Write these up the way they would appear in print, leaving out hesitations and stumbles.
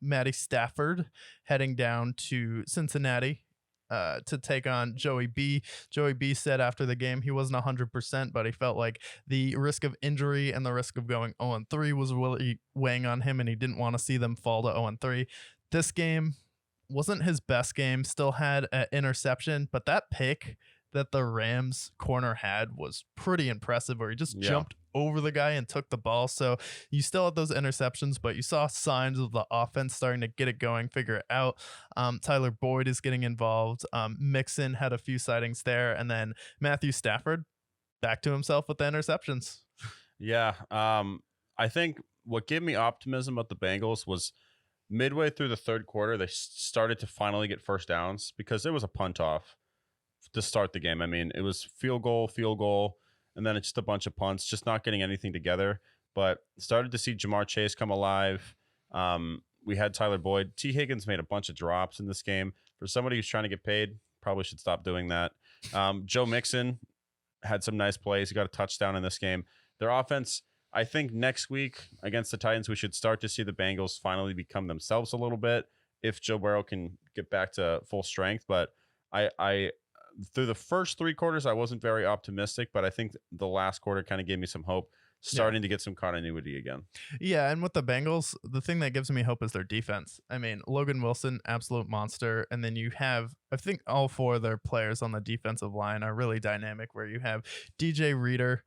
Matty Stafford heading down to Cincinnati to take on Joey B. Joey B said after the game he wasn't 100%, but he felt like the risk of injury and the risk of going 0-3 was really weighing on him, and he didn't want to see them fall to 0-3. This game wasn't his best game, still had an interception, but that pick that the Rams corner had was pretty impressive, where he just jumped over the guy and took the ball. So you still had those interceptions, but you saw signs of the offense starting to get it going, figure it out. Tyler Boyd is getting involved. Mixon had a few sightings there, and then Matthew Stafford back to himself with the interceptions. Yeah, I think what gave me optimism about the Bengals was midway through the third quarter, they started to finally get first downs because there was a punt off to start the game. I mean, it was field goal, and then it's just a bunch of punts, just not getting anything together. But started to see Jamar Chase come alive. We had Tyler Boyd. T. Higgins made a bunch of drops in this game. For somebody who's trying to get paid, probably should stop doing that. Joe Mixon had some nice plays. He got a touchdown in this game. Their offense, I think next week against the Titans, we should start to see the Bengals finally become themselves a little bit if Joe Burrow can get back to full strength. But I through the first three quarters, I wasn't very optimistic, but I think the last quarter kind of gave me some hope, starting to get some continuity again. Yeah, and with the Bengals, the thing that gives me hope is their defense. I mean, Logan Wilson, absolute monster. And then you have, I think all four of their players on the defensive line are really dynamic, where you have DJ Reader,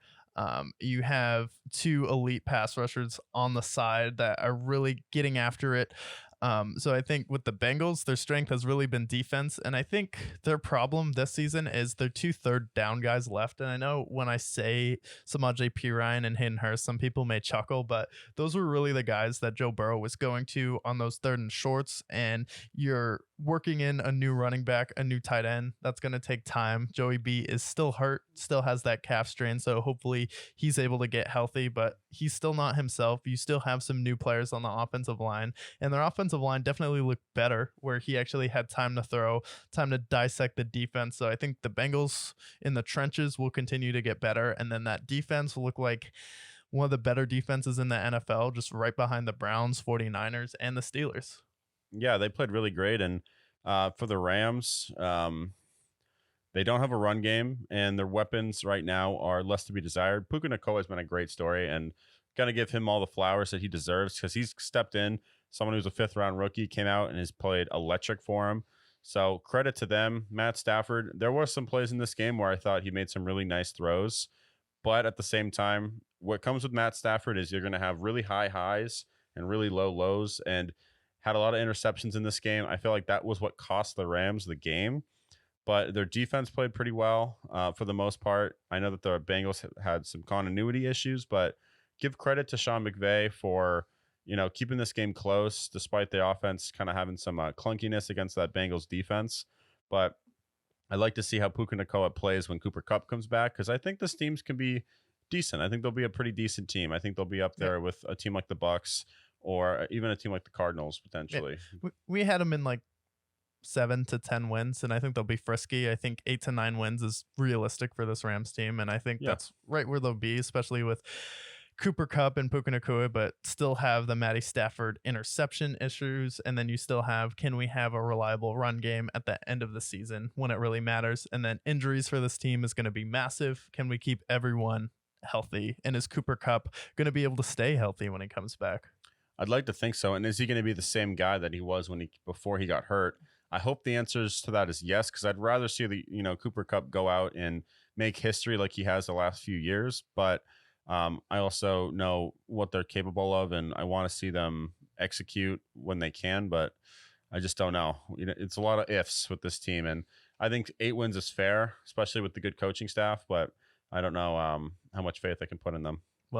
you have two elite pass rushers on the side that are really getting after it. So I think with the Bengals, their strength has really been defense. And I think their problem this season is their 2 third down guys left. And I know when I say Samaje Perine and Hayden Hurst, some people may chuckle, but those were really the guys that Joe Burrow was going to on those third and shorts. And you're working in a new running back, a new tight end. That's going to take time. Joey B is still hurt, still has that calf strain. So hopefully he's able to get healthy, but he's still not himself. You still have some new players on the offensive line, and their offensive line definitely looked better, where he actually had time to throw, time to dissect the defense. So I think the Bengals in the trenches will continue to get better, and then that defense will look like one of the better defenses in the NFL, just right behind the Browns, 49ers, and the Steelers. Yeah, they played really great. And for the Rams, they don't have a run game, and their weapons right now are less to be desired. Puka Nacua has been a great story, and going to give him all the flowers that he deserves, because he's stepped in. Someone who's a 5th-round rookie came out and has played electric for him. So credit to them. Matt Stafford, there were some plays in this game where I thought he made some really nice throws. But at the same time, what comes with Matt Stafford is you're going to have really high highs and really low lows, and had a lot of interceptions in this game. I feel like that was what cost the Rams the game. But their defense played pretty well for the most part. I know that the Bengals had some continuity issues, but give credit to Sean McVay for keeping this game close despite the offense kind of having some clunkiness against that Bengals defense. But I'd like to see how Puka Nacua plays when Cooper Kupp comes back, because I think this teams can be decent. I think they'll be a pretty decent team. I think they'll be up there with a team like the Bucks, or even a team like the Cardinals potentially. Yeah. We had them in like 7 to 10 wins, and I think they'll be frisky. I think 8 to 9 wins is realistic for this Rams team, and I think that's right where they'll be, especially with Cooper Kupp and Puka Nacua, but still have the Matty Stafford interception issues. And then you still have, can we have a reliable run game at the end of the season when it really matters? And then injuries for this team is going to be massive. Can we keep everyone healthy? And is Cooper Kupp going to be able to stay healthy when he comes back? I'd like to think so. And is he going to be the same guy that he was before he got hurt? I hope the answers to that is yes, because I'd rather see Cooper Kupp go out and make history like he has the last few years. But I also know what they're capable of, and I want to see them execute when they can. But I just don't know. It's a lot of ifs with this team, and I think 8 wins is fair, especially with the good coaching staff. But I don't know how much faith I can put in them.